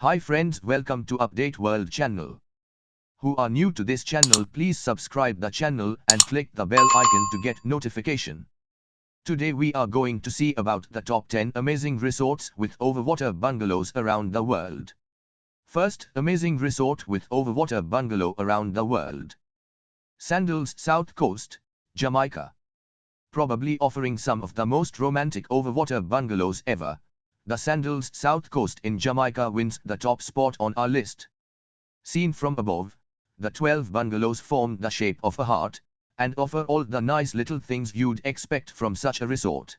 Hi friends, welcome to Update World channel. Who are new to this channel, please subscribe the channel and click the bell icon to get notification. Today we are going to see about the top 10 amazing resorts with overwater bungalows around the world. First, amazing resort with overwater bungalow around the world. Sandals South Coast, Jamaica. Probably offering some of the most romantic overwater bungalows ever, the Sandals South Coast in Jamaica wins the top spot on our list. Seen from above, the 12 bungalows form the shape of a heart, and offer all the nice little things you'd expect from such a resort.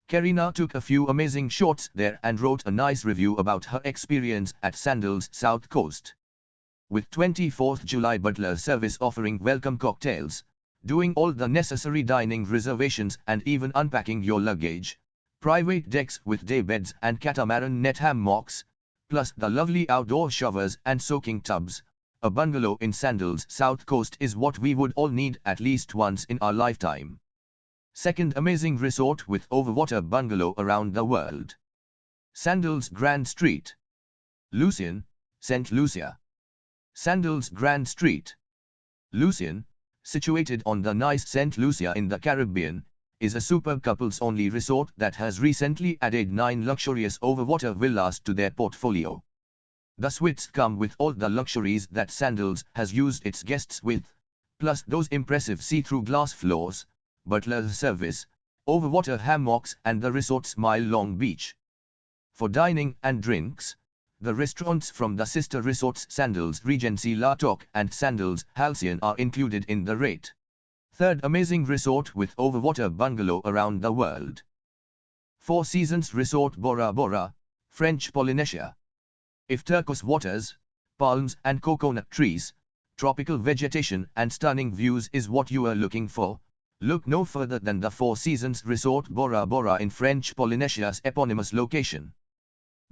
Karina took a few amazing shots there and wrote a nice review about her experience at Sandals South Coast. With 24th July butler service offering welcome cocktails, doing all the necessary dining reservations and even unpacking your luggage, private decks with day beds and catamaran net hammocks, plus the lovely outdoor showers and soaking tubs, a bungalow in Sandals South Coast is what we would all need at least once in our lifetime. Second amazing resort with overwater bungalow around the world. Sandals Grand Street, Lucian, St. Lucia. Sandals Grand Street, Lucian, situated on the nice St. Lucia in the Caribbean, is a superb couples-only resort that has recently added 9 luxurious overwater villas to their portfolio. The suites come with all the luxuries that Sandals has used its guests with, plus those impressive see-through glass floors, butler service, overwater hammocks and the resort's mile-long beach. For dining and drinks, the restaurants from the sister resorts Sandals Regency La Toc and Sandals Halcyon are included in the rate. Third amazing resort with overwater bungalow around the world. Four Seasons Resort Bora Bora, French Polynesia. If turquoise waters, palms and coconut trees, tropical vegetation and stunning views is what you are looking for, look no further than the Four Seasons Resort Bora Bora in French Polynesia's eponymous location.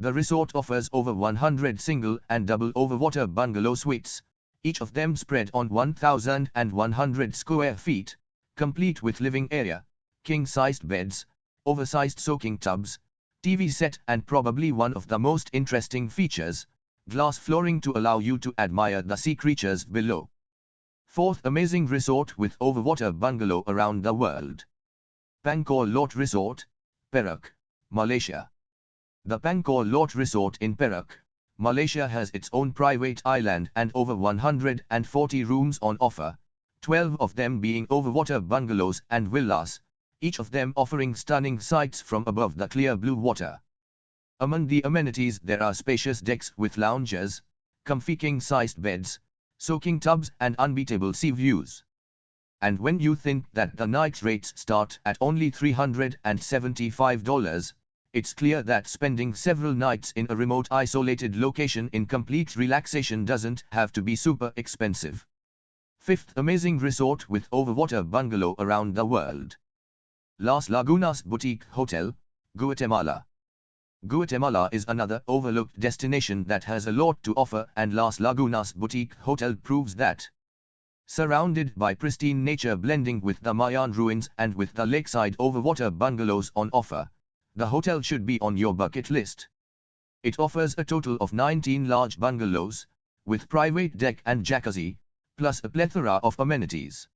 The resort offers over 100 single and double overwater bungalow suites, each of them spread on 1,100 square feet, complete with living area, king-sized beds, oversized soaking tubs, TV set and probably one of the most interesting features, glass flooring to allow you to admire the sea creatures below. Fourth amazing resort with overwater bungalow around the world. Pangkor Lot Resort, Perak, Malaysia. The Pangkor Lot Resort in Perak, Malaysia has its own private island and over 140 rooms on offer, 12 of them being overwater bungalows and villas, each of them offering stunning sights from above the clear blue water. Among the amenities there are spacious decks with lounges, comfy king-sized beds, soaking tubs and unbeatable sea views. And when you think that the night rates start at only $375, it's clear that spending several nights in a remote isolated location in complete relaxation doesn't have to be super expensive. Fifth amazing resort with overwater bungalow around the world. Las Lagunas Boutique Hotel, Guatemala. Guatemala is another overlooked destination that has a lot to offer, and Las Lagunas Boutique Hotel proves that. Surrounded by pristine nature blending with the Mayan ruins and with the lakeside overwater bungalows on offer, the hotel should be on your bucket list. It offers a total of 19 large bungalows, with private deck and jacuzzi, plus a plethora of amenities.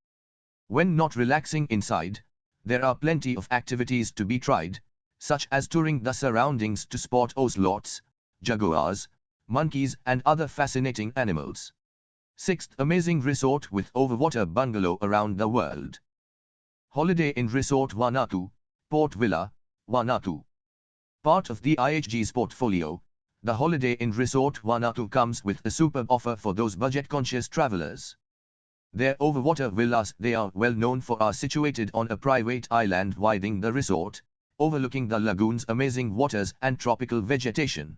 When not relaxing inside, there are plenty of activities to be tried, such as touring the surroundings to spot ocelots, jaguars, monkeys and other fascinating animals. Sixth amazing resort with overwater bungalow around the world. Holiday Inn Resort Vanuatu, Port Vila, Vanuatu. Part of the IHG's portfolio, the Holiday Inn Resort Vanuatu comes with a superb offer for those budget-conscious travelers. Their overwater villas they are well known for are situated on a private island within the resort, overlooking the lagoon's amazing waters and tropical vegetation.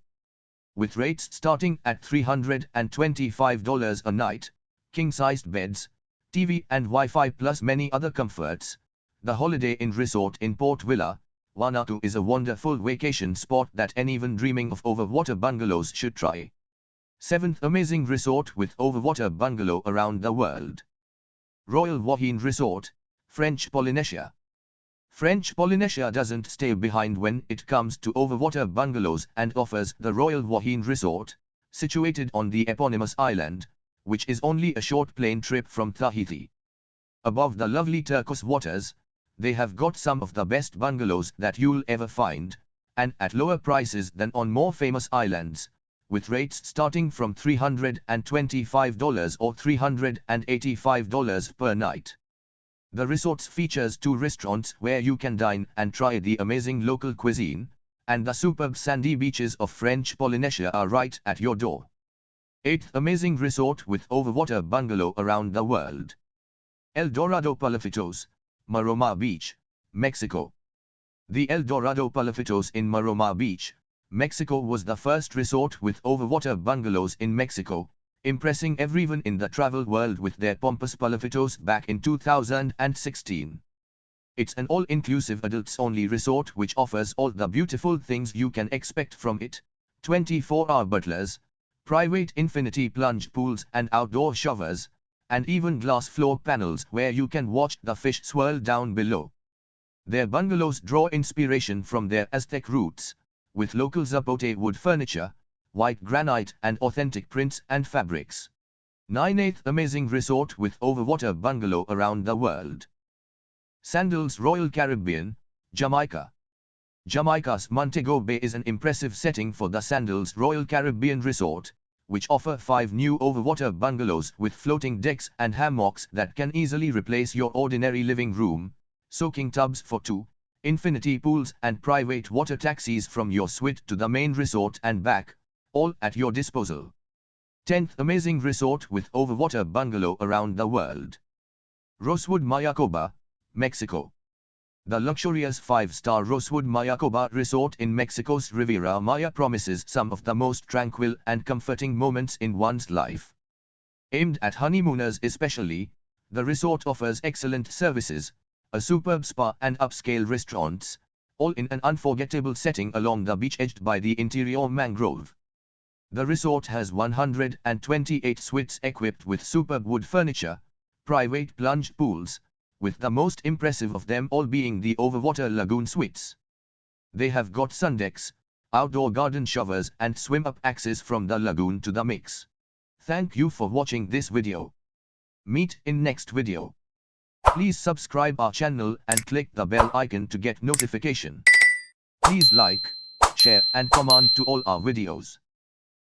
With rates starting at $325 a night, king-sized beds, TV and Wi-Fi plus many other comforts, the Holiday Inn Resort in Port Vila, Vanuatu is a wonderful vacation spot that anyone dreaming of overwater bungalows should try. Seventh amazing resort with overwater bungalow around the world. Royal Wahine Resort, French Polynesia. French Polynesia doesn't stay behind when it comes to overwater bungalows and offers the Royal Wahine Resort, situated on the eponymous island, which is only a short plane trip from Tahiti. Above the lovely turquoise waters, they have got some of the best bungalows that you'll ever find, and at lower prices than on more famous islands, with rates starting from $325 or $385 per night. The resort features 2 restaurants where you can dine and try the amazing local cuisine, and the superb sandy beaches of French Polynesia are right at your door. 8th amazing resort with overwater bungalow around the world. El Dorado Palafitos, Maroma Beach, Mexico. The El Dorado Palafitos in Maroma Beach, Mexico was the first resort with overwater bungalows in Mexico, impressing everyone in the travel world with their pompous palafitos back in 2016. It's an all-inclusive adults-only resort which offers all the beautiful things you can expect from it: 24-hour butlers, private infinity plunge pools and outdoor showers, and even glass floor panels where you can watch the fish swirl down below. Their bungalows draw inspiration from their Aztec roots, with local zapote wood furniture, white granite and authentic prints and fabrics. 9th amazing resort with overwater bungalow around the world. Sandals Royal Caribbean, Jamaica. Jamaica's Montego Bay is an impressive setting for the Sandals Royal Caribbean Resort, which offer 5 new overwater bungalows with floating decks and hammocks that can easily replace your ordinary living room, soaking tubs for 2, infinity pools and private water taxis from your suite to the main resort and back, all at your disposal. 10th amazing resort with overwater bungalow around the world. Rosewood Mayacoba, Mexico. The luxurious 5-star Rosewood Mayacoba Resort in Mexico's Riviera Maya promises some of the most tranquil and comforting moments in one's life. Aimed at honeymooners especially, the resort offers excellent services, a superb spa and upscale restaurants, all in an unforgettable setting along the beach edged by the interior mangrove. The resort has 128 suites equipped with superb wood furniture, private plunge pools, with the most impressive of them all being the overwater lagoon suites. They have got sundecks, outdoor garden showers and swim-up access from the lagoon to the mix. Thank you for watching this video. Meet in next video. Please subscribe our channel and click the bell icon to get notification. Please like, share and comment to all our videos.